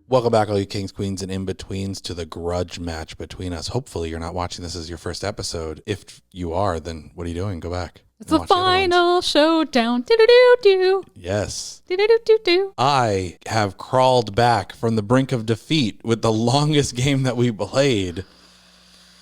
Welcome back, all you kings, queens, and in-betweens to the grudge match between us. Hopefully you're not watching this as your first episode. If you are, then what are you doing? Go back. It's the final showdown. Do-do-do-do. Yes. Do-do-do-do-do. I have crawled back from the brink of defeat with the longest game that we played.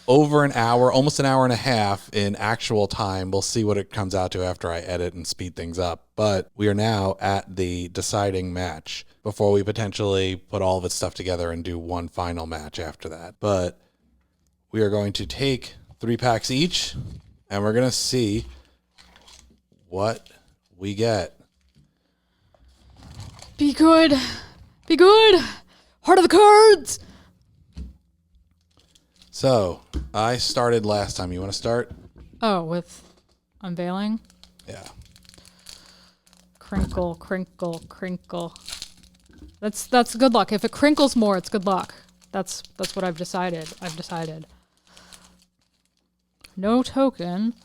Over an hour, almost an hour and a half in actual time. We'll see what it comes out to after I edit and speed things up. But we are now at the deciding match before we potentially put all of its stuff together and do one final match after that. But we are going to take 3 packs each, and we're going to see what we get. Be good. Be good. Heart of the cards. So, I started last time. You want to start? Oh, with unveiling? Yeah. Crinkle, crinkle, crinkle. That's good luck. If it crinkles more, it's good luck. That's what I've decided. No token.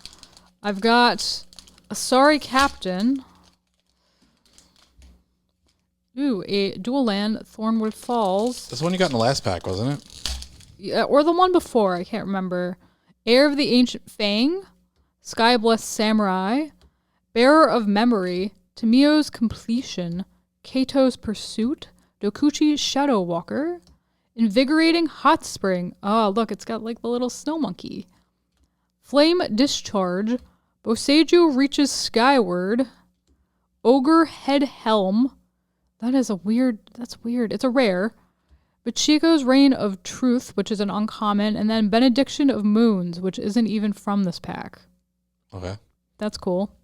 I've got a sorry captain. Ooh, a dual land, Thornwood Falls. This one you got in the last pack, wasn't it? Yeah, or the one before, I can't remember. Heir of the Ancient Fang, Sky Blessed Samurai, Bearer of Memory, Tamio's Completion, Kato's Pursuit, Dokuchi Shadow Walker, Invigorating Hot Spring. Oh, look, it's got like the little snow monkey. Flame Discharge, Boseiju Reaches Skyward, Ogre Head Helm. That's weird. It's a rare. Bachiko's Reign of Truth, which is an uncommon, and then Benediction of Moons, which isn't even from this pack. Okay. That's cool.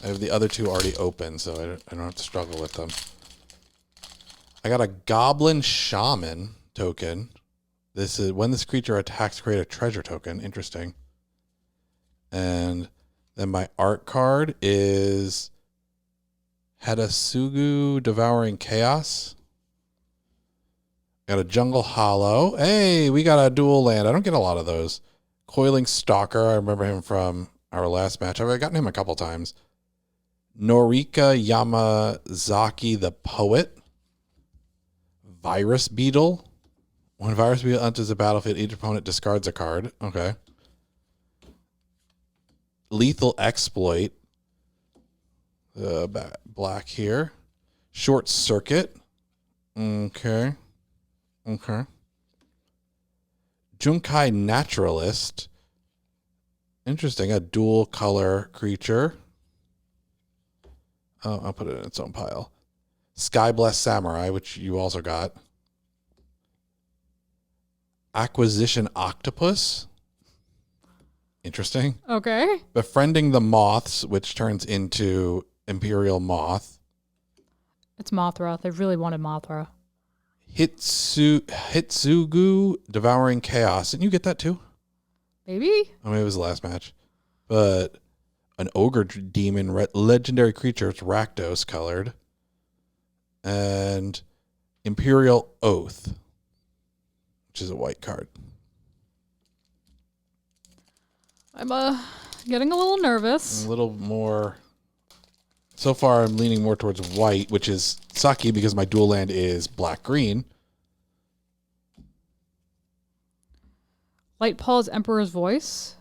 I have the other two already open, so I don't have to struggle with them. I got a Goblin Shaman token. This is when this creature attacks, create a treasure token. Interesting. And then my art card is Hadasugu Devouring Chaos. Got a Jungle Hollow. Hey, we got a dual land. I don't get a lot of those. Coiling Stalker. I remember him from our last match. I've gotten him a couple times. Norika Yamazaki the Poet. Virus Beetle. When Virus Beetle enters the battlefield, each opponent discards a card. Okay. Lethal Exploit. Black here. Short Circuit. Okay. Junkai Naturalist. Interesting. A dual color creature. Oh, I'll put it in its own pile. Sky Blessed Samurai, which you also got. Acquisition Octopus. Interesting. Okay. Befriending the Moths, which turns into Imperial Moth. It's Mothra. They really wanted Mothra. Hitsugu Devouring Chaos. Didn't you get that too? Maybe? I mean, it was the last match. But an Ogre Demon, legendary creature. It's Rakdos colored. And Imperial Oath, which is a white card. I'm getting a little nervous. A little more. So far, I'm leaning more towards white, which is sucky because my dual land is black-green. Light Paul's Emperor's Voice.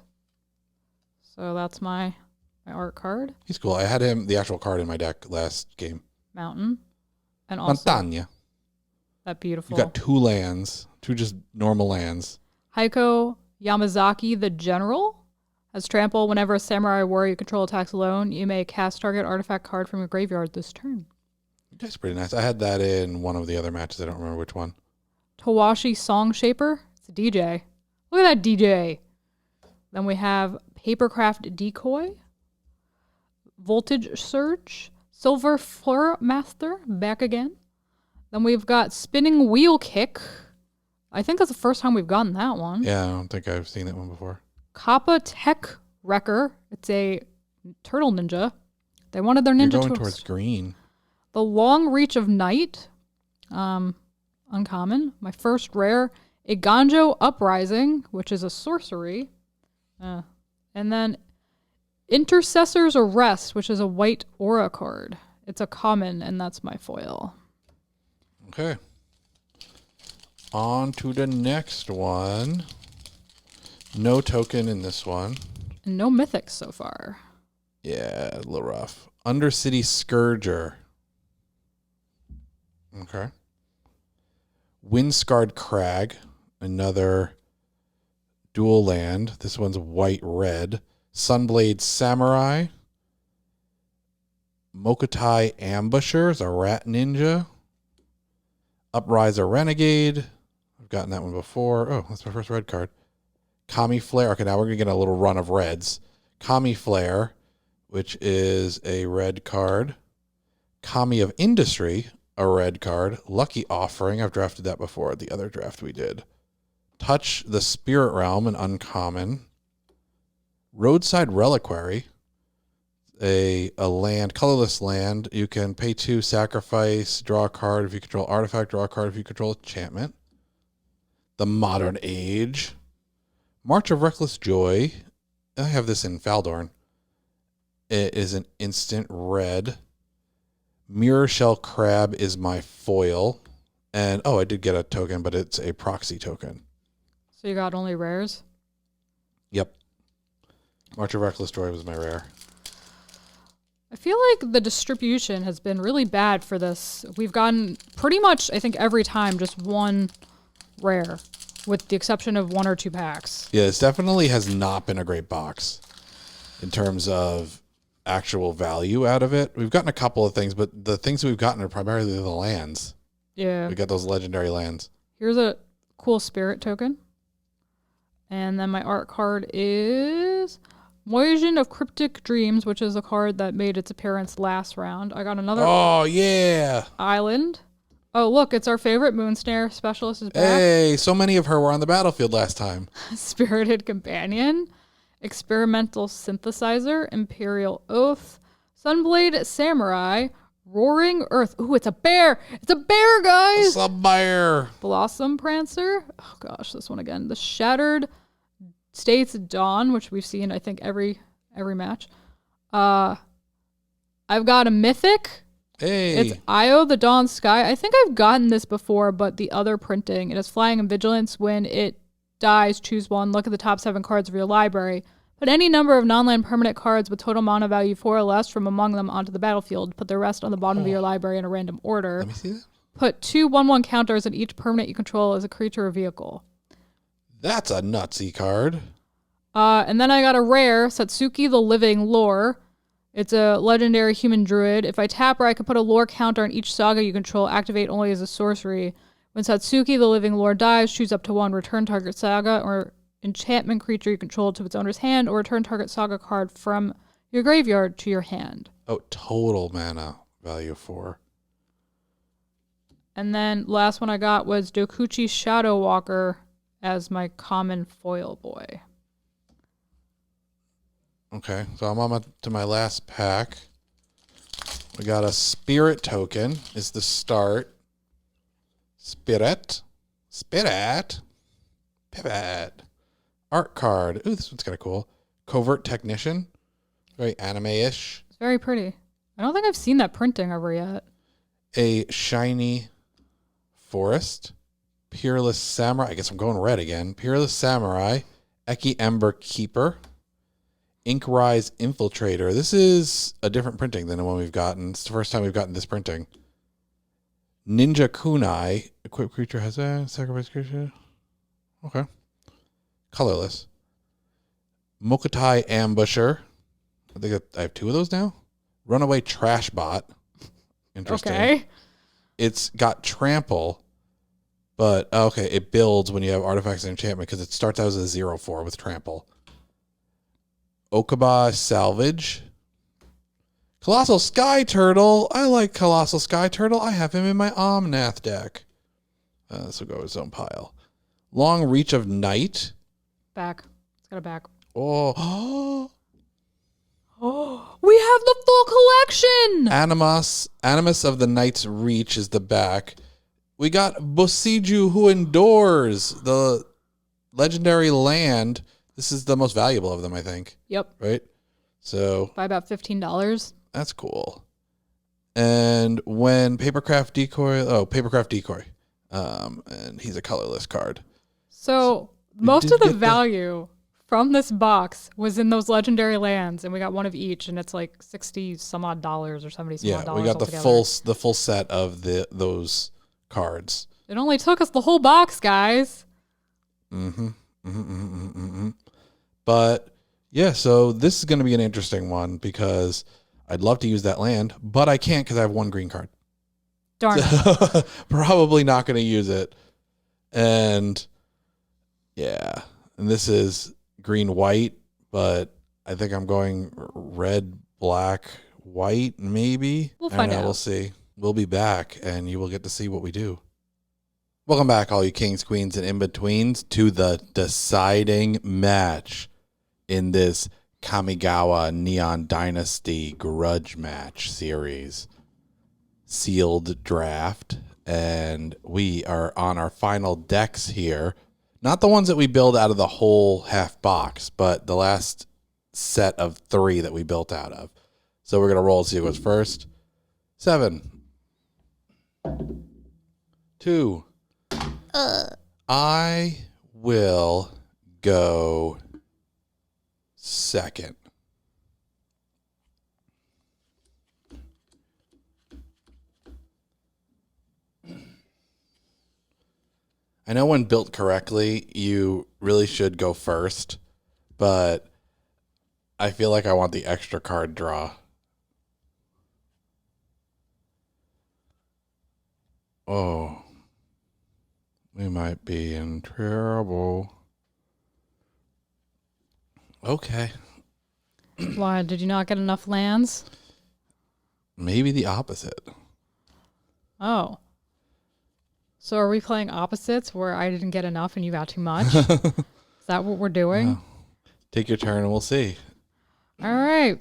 So that's my art card. He's cool. I had him, the actual card in my deck last game. Mountain. And also Montagna. that beautiful. You got 2 lands, 2 just normal lands. Heiko Yamazaki the General has trample. Whenever a samurai warrior you control attacks alone, you may cast target artifact card from your graveyard this turn. That's pretty nice. I had that in one of the other matches. I don't remember which one. Tawashi Song Shaper. It's a DJ. Look at that DJ. Then we have Papercraft Decoy. Voltage Surge. Silver Fleur Master. Back again. Then we've got Spinning Wheel Kick. I think that's the first time we've gotten that one. Yeah, I don't think I've seen that one before. Kappa Tech Wrecker. It's a turtle ninja. They wanted their ninja You're going towards green. The Long Reach of Night. Uncommon. My first rare. A Ganjo Uprising, which is a sorcery. And then Intercessor's Arrest, which is a white aura card. It's a common, and that's my foil. Okay. On to the next one. No token in this one. And no mythics so far. Yeah, a little rough. Undercity Scourger. Okay. Windscarred Crag. Another dual land. This one's white-red. Sunblade Samurai. Mokutai Ambusher is a rat ninja. Upriser Renegade. I've gotten that one before. Oh, that's my first red card. Kami Flare. Okay, now we're going to get a little run of reds. Kami Flare, which is a red card. Kami of Industry, a red card. Lucky Offering. I've drafted that before, the other draft we did. Touch the Spirit Realm, an uncommon. Roadside Reliquary. A land, colorless land. You can pay 2, sacrifice, draw a card if you control artifact, draw a card if you control enchantment. The Modern Age. March of Reckless Joy. I have this in Faldorn. It is an instant red. Mirror Shell Crab is my foil. And, I did get a token, but it's a proxy token. So you got only rares? Yep. March of Reckless Joy was my rare. I feel like the distribution has been really bad for this. We've gotten pretty much, I think, every time just one rare, with the exception of 1 or 2 packs. Yeah, this definitely has not been a great box in terms of actual value out of it. We've gotten a couple of things, but the things we've gotten are primarily the lands. Yeah. We got those legendary lands. Here's a cool spirit token. And then my art card is Moysian of Cryptic Dreams, which is a card that made its appearance last round. I got another island. Oh, look, it's our favorite Moonsnare specialist is back. Hey, so many of her were on the battlefield last time. Spirited Companion, Experimental Synthesizer, Imperial Oath, Sunblade Samurai, Roaring Earth. Ooh, it's a bear. It's a bear, guys. It's a bear. Blossom Prancer. Oh, gosh, this one again. The Shattered States Dawn, which we've seen, I think, every match. I've got a mythic. Hey. It's Io the Dawn Sky. I think I've gotten this before, but the other printing. It has Flying and Vigilance. When it dies, choose one. Look at the top 7 cards of your library. Put any number of non-land permanent cards with total mana value 4 or less from among them onto the battlefield. Put the rest on the bottom of your library in a random order. Let me see that. Put 2 1/1 counters on each permanent you control as a creature or vehicle. That's a nutsy card. And then I got a rare, Satsuki the Living Lore. It's a legendary human druid. If I tap her, I can put a lore counter on each saga you control, activate only as a sorcery. When Satsuki the Living Lore dies, choose up to 1, return target saga or enchantment creature you control to its owner's hand, or return target saga card from your graveyard to your hand. Oh, total mana value 4. And then last one I got was Dokuchi Shadow Walker as my common foil boy. Okay, so I'm on to my last pack. We got a Spirit token is the start. Spirit. Pivot. Art card. Ooh, this one's kind of cool. Covert Technician. Very anime-ish. It's very pretty. I don't think I've seen that printing ever yet. A Shiny Forest. Peerless Samurai. I guess I'm going red again. Peerless Samurai. Eki Ember Keeper. Inkrise Infiltrator. This is a different printing than the one we've gotten. It's the first time we've gotten this printing. Ninja Kunai. Equipped creature has a sacrifice creature. Okay. Colorless. Mokutai Ambusher. I think I have 2 of those now. Runaway Trash Bot. Interesting. Okay. It's got Trample, but it builds when you have artifacts and enchantment because it starts out as a 0/4 with Trample. Okaba Salvage. Colossal Sky Turtle. I like Colossal Sky Turtle. I have him in my Omnath deck. This will go in its own pile. Long Reach of Night. Back. It's got a back. Oh. Oh, we have the full collection. Animus of the Night's Reach is the back. We got Bosiju Who Endures, the legendary land. This is the most valuable of them, I think. Yep. Right? So by about $15. That's cool. And when Papercraft Decoy, and he's a colorless card. So we most did of the get the- value from this box was in those legendary lands, and we got one of each, and it's like $60 some odd or 70 some odd Yeah, dollars we got altogether. the full set of those cards. It only took us the whole box, guys. But yeah, so this is going to be an interesting one because I'd love to use that land, but I can't because I have one green card. Darn it. Probably not going to use it. And yeah, and this is green white, but I think I'm going red, black, white, maybe. We'll I don't find know, out. We'll see. We'll be back, and you will get to see what we do. Welcome back, all you kings, queens, and in-betweens, to the deciding match in this Kamigawa Neon Dynasty Grudge Match series. Sealed draft, and we are on our final decks here. Not the ones that we build out of the whole half box, but the last set of 3 that we built out of. So we're going to roll and see who goes first. 7. 2. I will go second. I know when built correctly, you really should go first, but I feel like I want the extra card draw. Oh, we might be in trouble. Okay. Why, did you not get enough lands? Maybe the opposite. Oh. So are we playing opposites where I didn't get enough and you got too much? Is that what we're doing? Take your turn and we'll see. All right.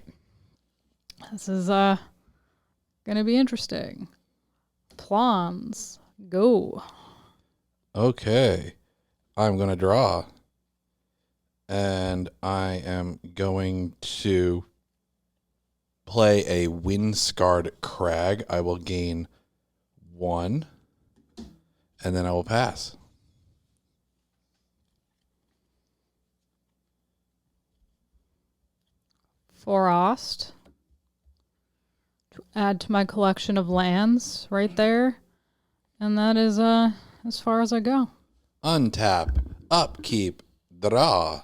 This is going to be interesting. Plans. Go. Okay. I'm going to draw. And I am going to play a Windscarred Crag. I will gain 1. And then I will pass. Frost. To add to my collection of lands right there. And that is as far as I go. Untap, upkeep, draw.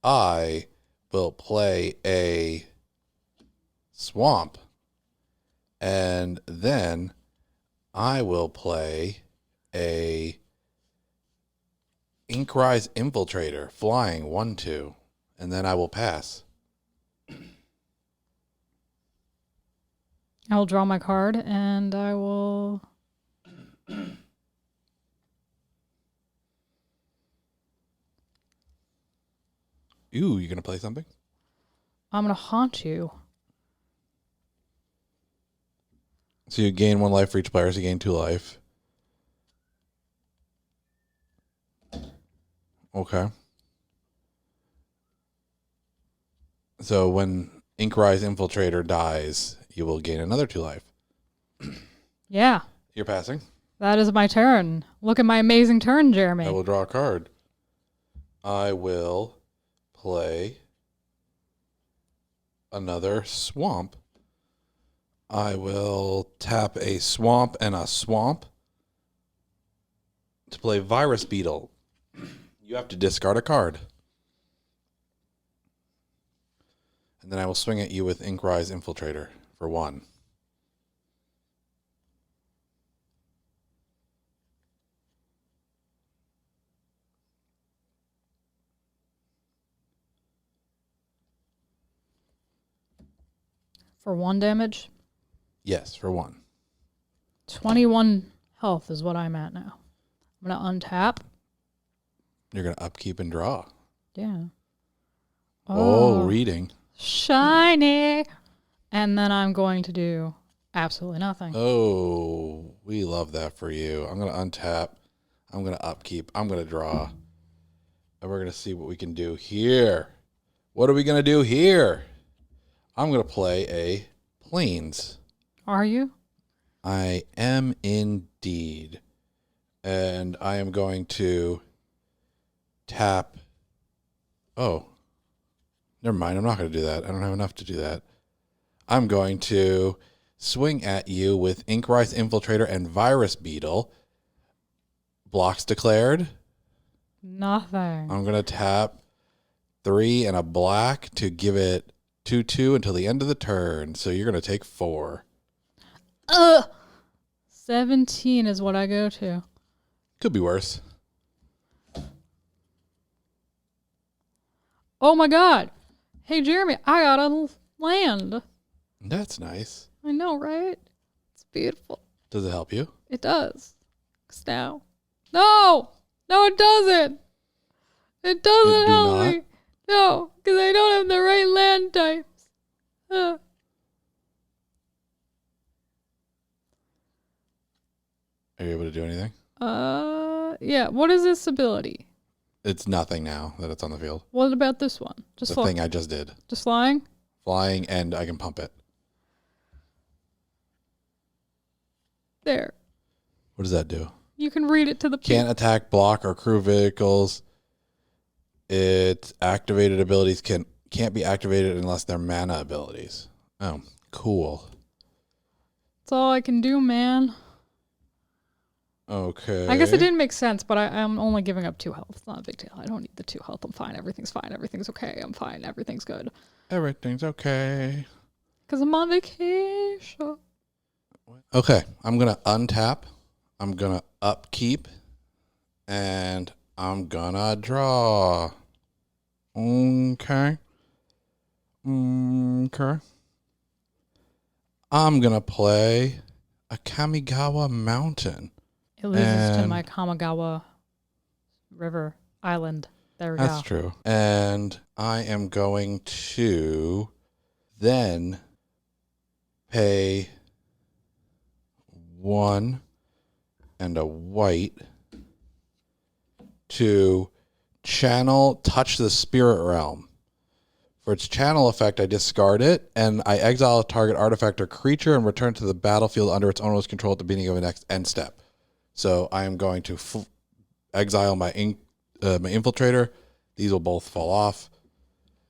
I will play a swamp. And then I will play a Inkrise Infiltrator, flying 1/2, and then I will pass. I will draw my card and I will. Ooh, you gonna play something? I'm going to haunt you. So you gain 1 life for each player, so you gain 2 life. Okay. So when Inkrise Infiltrator dies, you will gain another 2 life. Yeah. You're passing. That is my turn. Look at my amazing turn, Jeremy. I will draw a card. I will play another swamp. I will tap a swamp and a swamp to play Virus Beetle. You have to discard a card. And then I will swing at you with Inkrise Infiltrator for 1. For 1 damage. Yes, for 1. 21 health is what I'm at now. I'm going to untap. You're going to upkeep and draw. Yeah. Oh, reading. Shiny. And then I'm going to do absolutely nothing. Oh, we love that for you. I'm going to untap. I'm going to upkeep. I'm going to draw. And we're going to see what we can do here. What are we going to do here? I'm going to play a Plains Are you? I am indeed. And I am going to tap. Oh, never mind. I'm not going to do that. I don't have enough to do that. I'm going to swing at you with Inkrise Infiltrator and Virus Beetle. Blocks declared. Nothing. I'm going to tap 3 and a black to give it 2/2 until the end of the turn. So you're going to take 4. 17 is what I go to. Could be worse. Oh my god. Hey, Jeremy, I got a land. That's nice. I know, right? It's beautiful. Does it help you? It does. 'Cause now. No! No, it doesn't. It doesn't do help not? me. No, because I don't have the right land types. Are you able to do anything? Yeah. What is this ability? It's nothing now that it's on the field. What about this one? Just The thing I just did. Just flying? Flying, and I can pump it. There. What does that do? You can read it to the Can't attack, block, or crew vehicles. Its activated abilities can't be activated unless they're mana abilities. Oh, cool. That's all I can do, man. Okay. I guess it didn't make sense, but I'm only giving up 2 health. It's not a big deal. I don't need the 2 health. I'm fine. Everything's fine. Everything's okay. I'm fine. Everything's good. Everything's okay. Because I'm on vacation. Okay, I'm going to untap. I'm going to upkeep. And I'm going to draw. Okay. Okay. I'm going to play a Kamigawa Mountain. It loses to my Kamigawa River Island. There we go. That's true. And I am going to then pay 1 and a white to channel Touch the Spirit Realm. For its channel effect, I discard it, and I exile a target artifact or creature and return to the battlefield under its owner's control at the beginning of the next end step. So I am going to exile my Infiltrator. These will both fall off.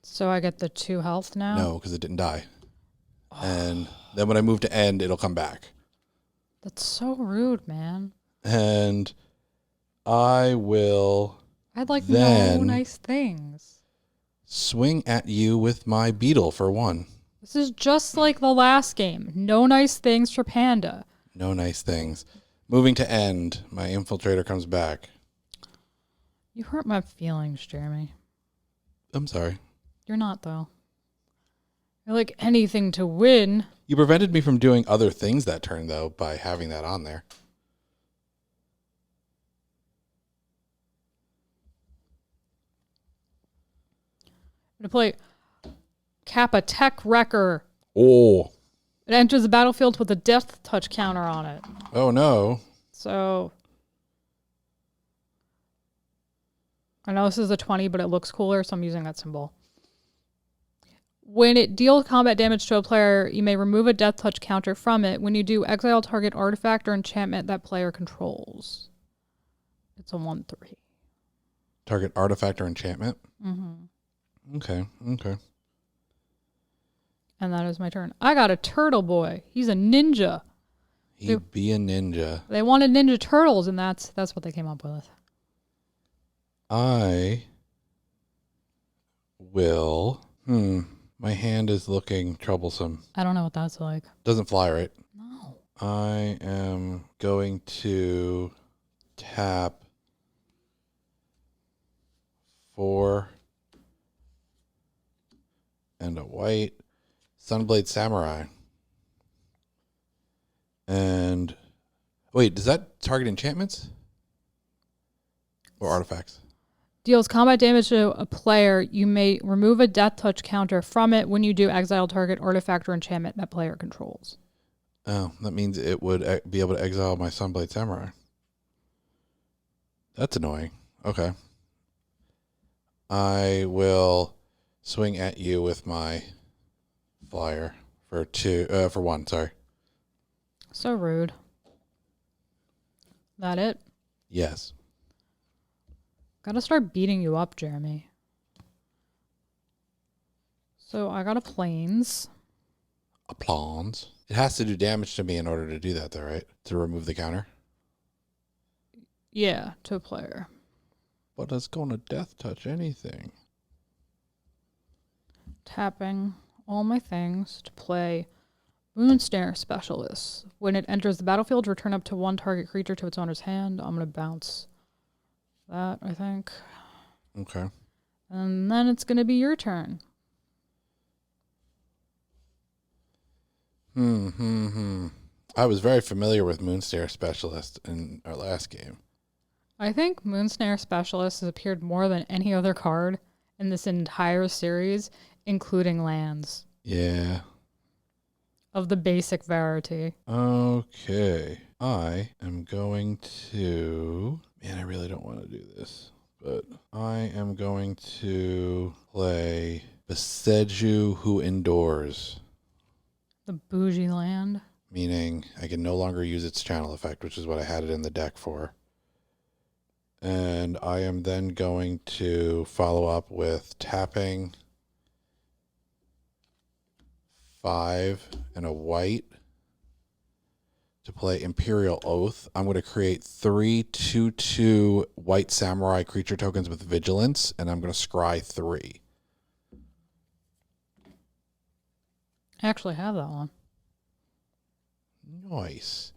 So I get the 2 health now? No, because it didn't die. And then when I move to end, it'll come back. That's so rude, man. And I will I'd like then no nice things. swing at you with my beetle for 1. This is just like the last game. No nice things for Panda. No nice things. Moving to end, my Infiltrator comes back. You hurt my feelings, Jeremy. I'm sorry. You're not, though. You're like anything to win. You prevented me from doing other things that turn, though, by having that on there. I'm going to play Kappa Tech Wrecker. Oh. It enters the battlefield with a death touch counter on it. Oh, no. So I know this is a 20, but it looks cooler, so I'm using that symbol. When it deals combat damage to a player, you may remove a death touch counter from it. When you do, exile target artifact or enchantment that player controls. It's a 1/3. Target artifact or enchantment? Mm-hmm. Okay. And that is my turn. I got a turtle boy. He's a ninja. He'd be a ninja. They wanted ninja turtles, and that's what they came up with. I will... My hand is looking troublesome. I don't know what that's like. Doesn't fly, right? No. I am going to tap 4 and a white. Sunblade Samurai. And wait, does that target enchantments? Or artifacts? Deals combat damage to a player. You may remove a death touch counter from it. When you do, exile target artifact or enchantment that player controls. Oh, that means it would be able to exile my Sunblade Samurai. That's annoying. Okay. I will swing at you with my flyer for 1, sorry. So rude. That it? Yes. Gotta start beating you up, Jeremy. So I got a plains. A pawns. It has to do damage to me in order to do that, though, right? To remove the counter. Yeah, to a player. But it's going to death touch anything. Tapping all my things to play Moonsnare Specialist. When it enters the battlefield, return up to one target creature to its owner's hand. I'm going to bounce that, I think. Okay. And then it's going to be your turn. I was very familiar with Moonstare Specialist in our last game. I think Moonsnare Specialist has appeared more than any other card in this entire series, including lands. Yeah. Of the basic variety. Okay. I am going to... Man, I really don't want to do this. But I am going to play Beseju Who Endures. The bougie land. Meaning I can no longer use its channel effect, which is what I had it in the deck for. And I am then going to follow up with tapping 5 and a white to play Imperial Oath. I'm going to create 3 2/2 white samurai creature tokens with vigilance, and I'm going to scry 3. I actually have that one. Nice.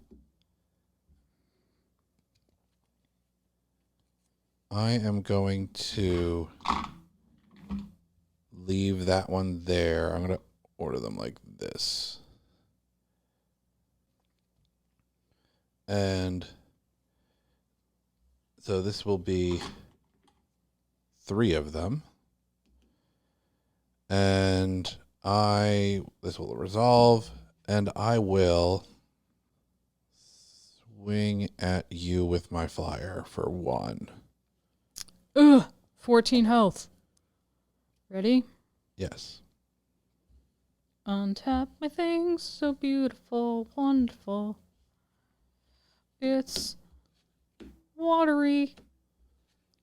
I am going to leave that one there. I'm going to order them like this. And so this will be 3 of them. And this will resolve, and I will swing at you with my flyer for 1. Ugh, 14 health. Ready? Yes. Untap my things, so beautiful, wonderful. It's watery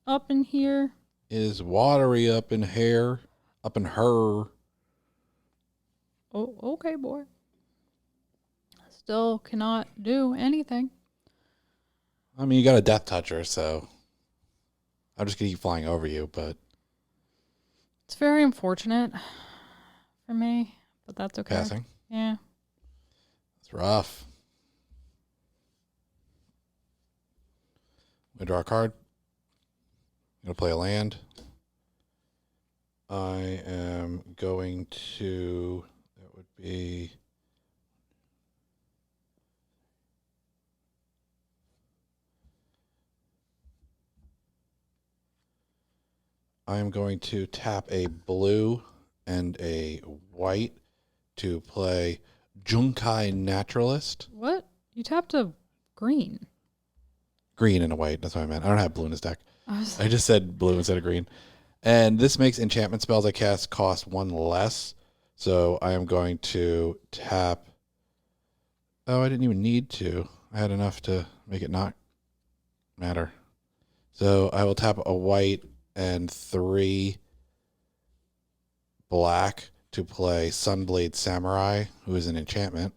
up in here. Is watery up in here, up in her. Oh, okay, boy. Still cannot do anything. I mean, you got a death toucher, so I'm just going to keep flying over you, but It's very unfortunate for me, but that's okay. passing. Yeah. It's rough. I'm going to draw a card. I'm going to play a land. I am going to, that would be, I am going to tap a blue and a white to play Junkai Naturalist. What? You tapped a green. Green and a white, that's what I meant. I don't have blue in this deck. I I just said blue instead of green. And this makes enchantment spells I cast cost 1 less. So I am going to tap. Oh, I didn't even need to. I had enough to make it not matter. So I will tap a white and 3 black to play Sunblade Samurai, who is an enchantment.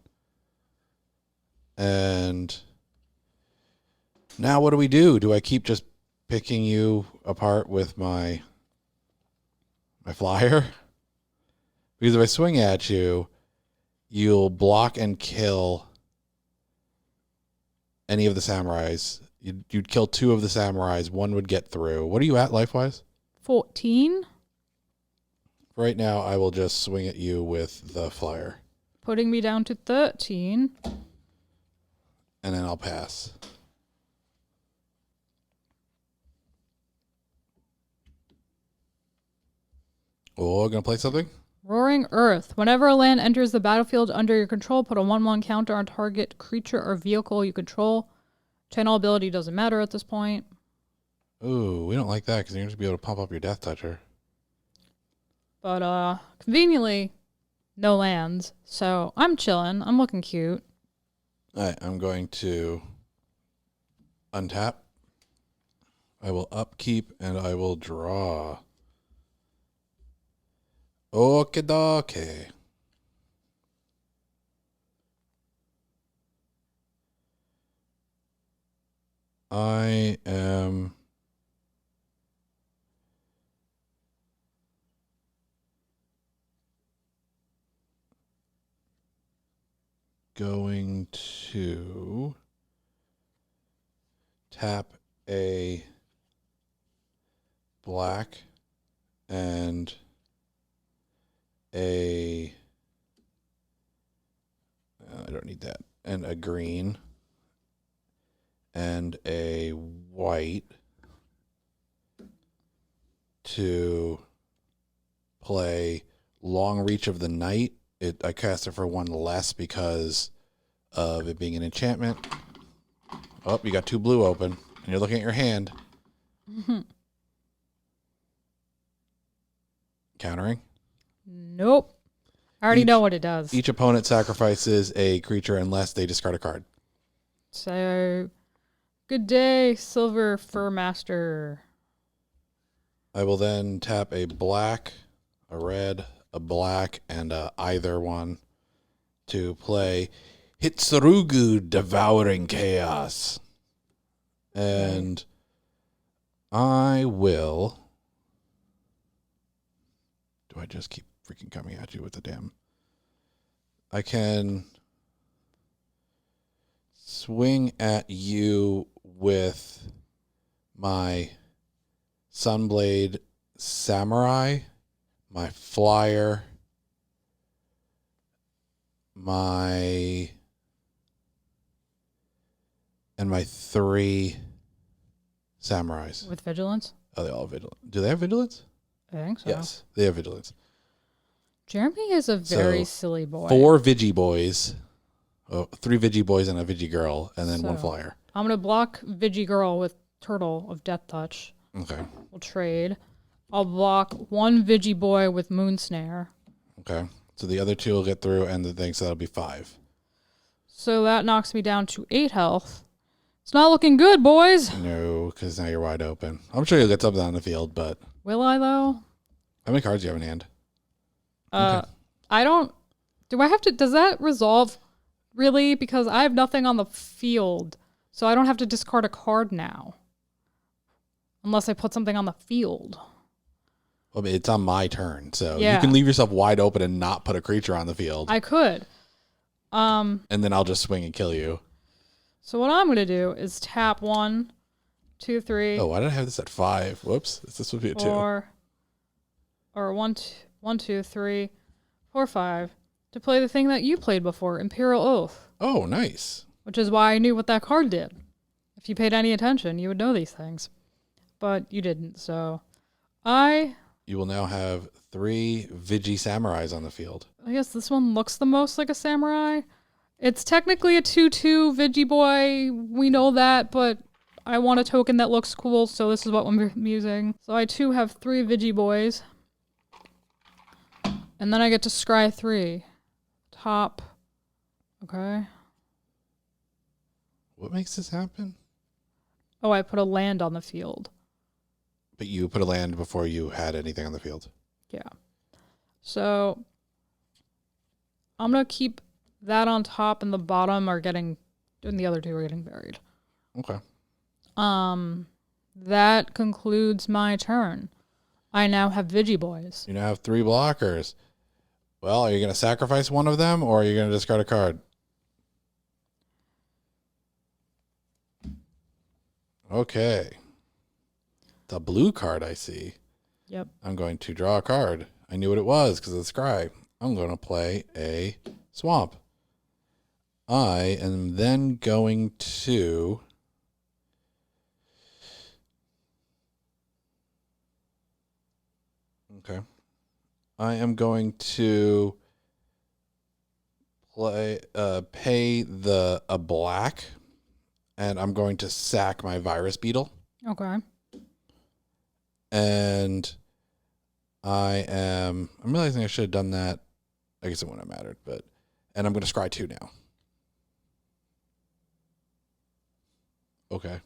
And now what do we do? Do I keep just picking you apart with my flyer? Because if I swing at you, you'll block and kill any of the samurais. You'd kill 2 of the samurais. 1 would get through. What are you at life-wise? 14. Right now, I will just swing at you with the flyer. Putting me down to 13. And then I'll pass. Oh, gonna play something? Roaring Earth. Whenever a land enters the battlefield under your control, put a 1/1 counter on target creature or vehicle you control. Channel ability doesn't matter at this point. Ooh, we don't like that because you're going to be able to pump up your Death Toucher. But conveniently, no lands. So I'm chilling. I'm looking cute. All right, I'm going to untap. I will upkeep and I will draw. Okay, dokie. I am going to tap a black and I don't need that, and a green and a white to play Long Reach of the Night. I cast it for one less because of it being an enchantment. Oh, you got 2 blue open, and you're looking at your hand. Countering. Nope. I already know what it does. Each opponent sacrifices a creature unless they discard a card. So, good day, Silver Fur Master. I will then tap a black, a red, a black, and either one to play Hitsurugu Devouring Chaos. And I will... Do I just keep freaking coming at you with the damn... I can swing at you with my Sunblade Samurai, my Flyer, and my 3 Samurais. With Vigilance? Oh, they all have Vigilance. Do they have Vigilance? I think so. Yes, they have Vigilance. Jeremy is a very silly boy. 4 Vigi boys. Oh, 3 Vigi boys and a Vigi girl, and then 1 Flyer. I'm going to block Vigi Girl with Turtle of Death Touch. Okay. We'll trade. I'll block 1 Vigi Boy with Moon Snare. Okay. So the other 2 will get through, and the thing, so that'll be 5. So that knocks me down to 8 health. It's not looking good, boys. No, because now you're wide open. I'm sure you'll get something on the field, but... Will I, though? How many cards do you have in hand? Okay. I don't... Do I have to... Does that resolve, really? Because I have nothing on the field, so I don't have to discard a card now. Unless I put something on the field. Well, it's on my turn, so Yeah. you can leave yourself wide open and not put a creature on the field. I could. And then I'll just swing and kill you. So what I'm going to do is tap 1, 2, 3. Oh, why did I have this at 5? Whoops. This would be a 2. Or 1, 2, 3, 4, 5. To play the thing that you played before, Imperial Oath. Oh, nice. Which is why I knew what that card did. If you paid any attention, you would know these things. But you didn't, so... You will now have 3 Vigi Samurais on the field. I guess this one looks the most like a samurai. It's technically a 2/2 Vigi Boy. We know that, but I want a token that looks cool, so this is what I'm using. So I too have 3 Vigi Boys. And then I get to scry 3. Top. Okay. What makes this happen? Oh, I put a land on the field. But you put a land before you had anything on the field. Yeah. So I'm going to keep that on top, and the bottom are getting, and the other 2 are getting buried. Okay. That concludes my turn. I now have Vigi Boys. You now have 3 blockers. Well, are you going to sacrifice one of them, or are you going to discard a card? Okay. The blue card I see. Yep. I'm going to draw a card. I knew what it was because of the scry. I'm going to play a swamp. I am then going to... Okay. I am going to pay a black, and I'm going to sack my Virus Beetle. Okay. And I'm realizing I should have done that. I guess it wouldn't have mattered, and I'm going to scry 2 now. Okay.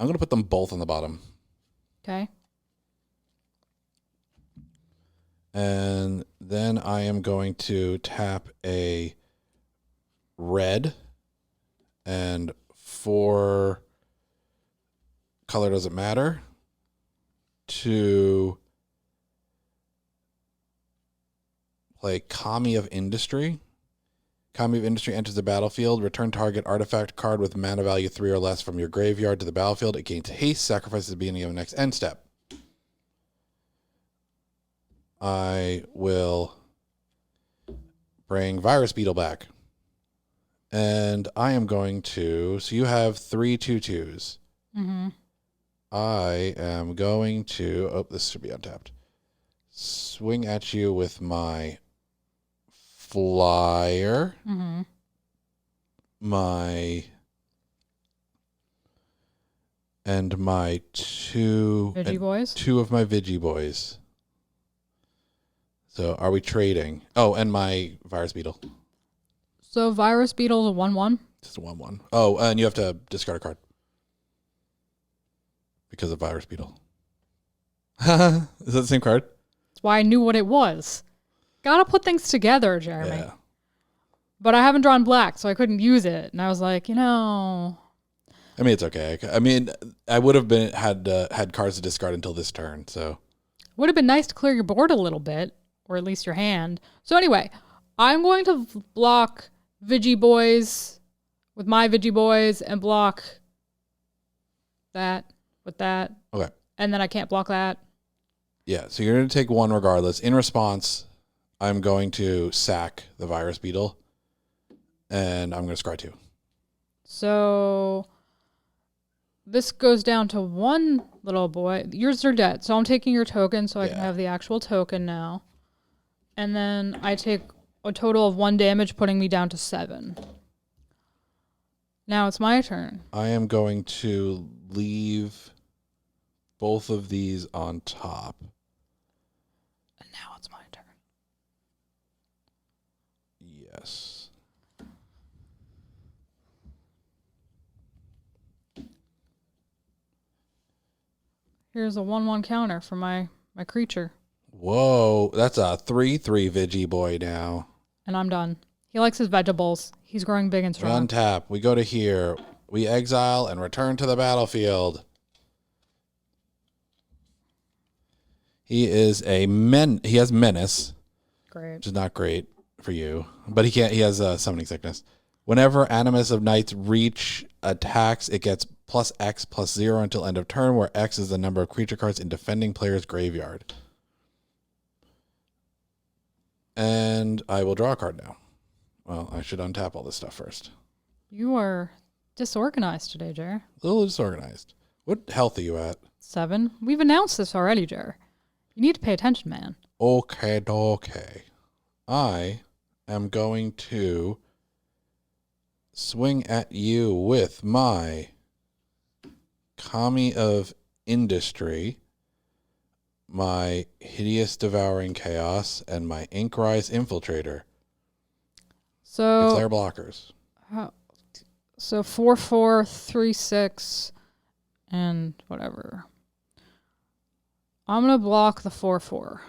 I'm going to put them both on the bottom. Okay. And then I am going to tap a red, and for color doesn't matter, to play Kami of Industry. Kami of Industry enters the battlefield. Return target artifact card with mana value 3 or less from your graveyard to the battlefield. It gains haste, sacrifices at the beginning of the next end step. I will bring Virus Beetle back. And I am going to... So you have 3 2/2s. Mm-hmm. I am going to... Oh, this should be untapped. Swing at you with my flyer. Mm-hmm. My 2 Veggie boys. 2 of my Vigi boys. So are we trading? Oh, and my Virus Beetle. So Virus Beetle's a 1/1. Just a 1/1. Oh, and you have to discard a card because of Virus Beetle. Is that the same card? That's why I knew what it was. Gotta put things together, Jeremy. Yeah. But I haven't drawn black, so I couldn't use it. And I was like, I mean, it's okay. I mean, I would have had cards to discard until this turn. So would have been nice to clear your board a little bit, or at least your hand. So anyway, I'm going to block Vigi boys with my Vigi boys and block that with that. Okay. And then I can't block that. Yeah, so you're going to take 1 regardless. In response, I'm going to sack the Virus Beetle, and I'm going to scry 2. So this goes down to 1 little boy. Yours are dead, so I'm taking your token so I can have the actual token now. And then I take a total of 1 damage, putting me down to 7. Now it's my turn. I am going to leave both of these on top. And now it's my turn. Yes. Here's a 1/1 counter for my creature. Whoa, that's a 3/3 Vigi boy now. And I'm done. He likes his vegetables. He's growing big and We strong. untap. We go to here. We exile and return to the battlefield. He is he has menace, Great. which is not great for you, but he has summoning sickness. Whenever Animus of Nights reach attacks, it gets +X+0 until end of turn, where X is the number of creature cards in defending player's graveyard. And I will draw a card now. Well, I should untap all this stuff first. You are disorganized today, Jer. A little disorganized. What health are you at? 7. We've announced this already, Jer. You need to pay attention, man. Okay. I am going to swing at you with my Kami of Industry, my Hideous Devouring Chaos, and my Inkrise Infiltrator. So Declare blockers. So 4/4, 3/6, and whatever. I'm gonna block the 4/4.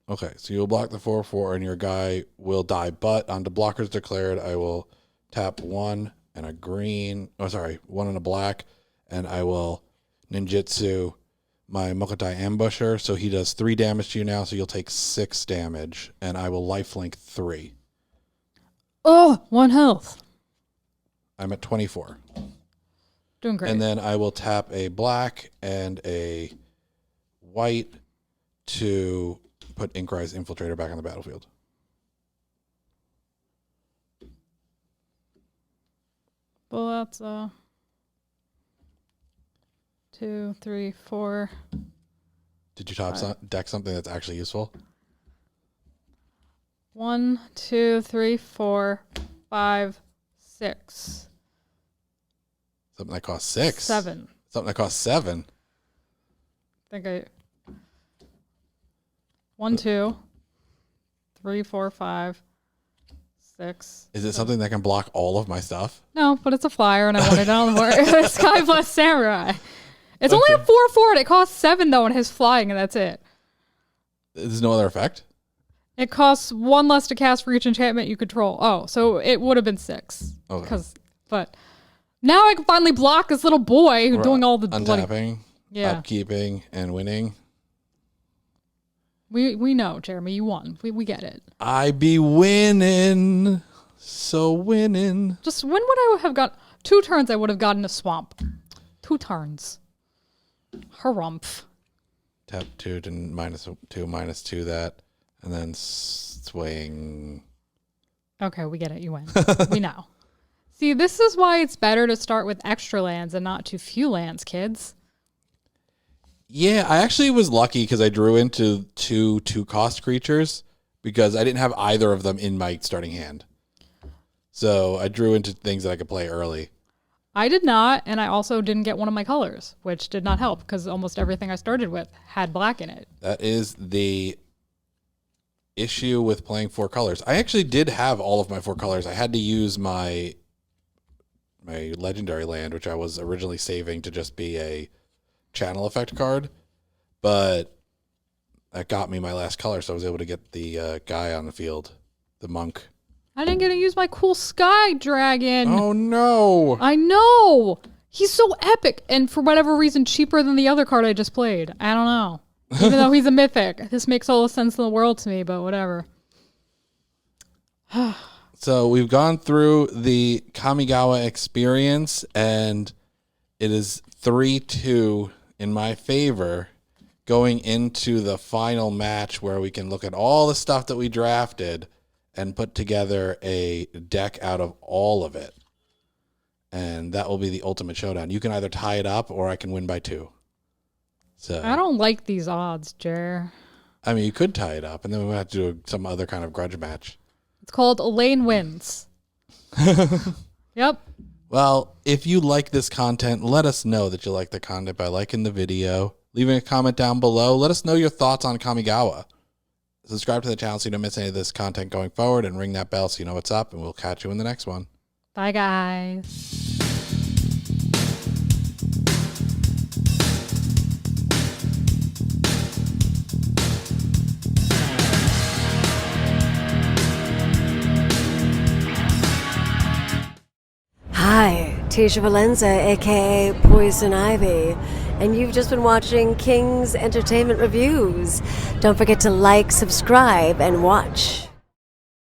Okay, so you'll block the 4/4 and your guy will die. But on the blockers declared, I will tap 1 and a green. Oh, sorry, 1 and a black, and I will ninjutsu my Mokotai Ambusher. So he does 3 damage to you now. So you'll take 6 damage, and I will lifelink 3. Oh, 1 health. I'm at 24. Doing great. And then I will tap a black and a white to put Inkrise Infiltrator back on the battlefield. Well, that's 2, 3, 4. Did you deck something that's actually useful? 1, 2, 3, 4, 5, 6. Something that costs 6. 7. Something that costs 7. I think I 1, 2, 3, 4, 5, 6. Is it something that can block all of my stuff? No, but it's a flyer, and I wanted it on the board. Sky Bless Samurai. It's only a 4/4. It costs 7 though, and has flying, and that's it. There's no other effect. It costs 1 less to cast for each enchantment you control. Oh, so it would have been 6. Okay. But now I can finally block this little boy who's doing all the untapping, yeah, upkeeping, and winning. We know, Jeremy, you won. We get it. I be winning, so winning. Just when would I have got 2 turns? I would have gotten a swamp. 2 turns. Harumph. Tap 2 to -2 that, and then swing. Okay, we get it. You win. We know. See, this is why it's better to start with extra lands and not too few lands, kids. Yeah, I actually was lucky because I drew into 2 cost creatures because I didn't have either of them in my starting hand. So I drew into things that I could play early. I did not, and I also didn't get one of my colors, which did not help because almost everything I started with had black in it. That is the issue with playing 4 colors. I actually did have all of my 4 colors. I had to use my legendary land, which I was originally saving to just be a channel effect card, but that got me my last color, so I was able to get the guy on the field, the monk. I didn't get to use my cool sky dragon. Oh no! I know! He's so epic, and for whatever reason, cheaper than the other card I just played. I don't know. Even though he's a mythic. This makes all the sense in the world to me, but whatever. So we've gone through the Kamigawa experience, and it is 3-2 in my favor going into the final match where we can look at all the stuff that we drafted and put together a deck out of all of it. And that will be the ultimate showdown. You can either tie it up or I can win by 2. So I don't like these odds, Jer. I mean, you could tie it up and then we would have to do some other kind of grudge match. It's called Elaine Wins. Yep. Well, if you like this content, let us know that you like the content by liking the video, leaving a comment down below. Let us know your thoughts on Kamigawa. Subscribe to the channel so you don't miss any of this content going forward, and ring that bell so you know what's up, and we'll catch you in the next one. Bye, guys. Hi, Tisha Valenza, aka Poison Ivy, and you've just been watching King's Entertainment Reviews. Don't forget to like, subscribe, and watch.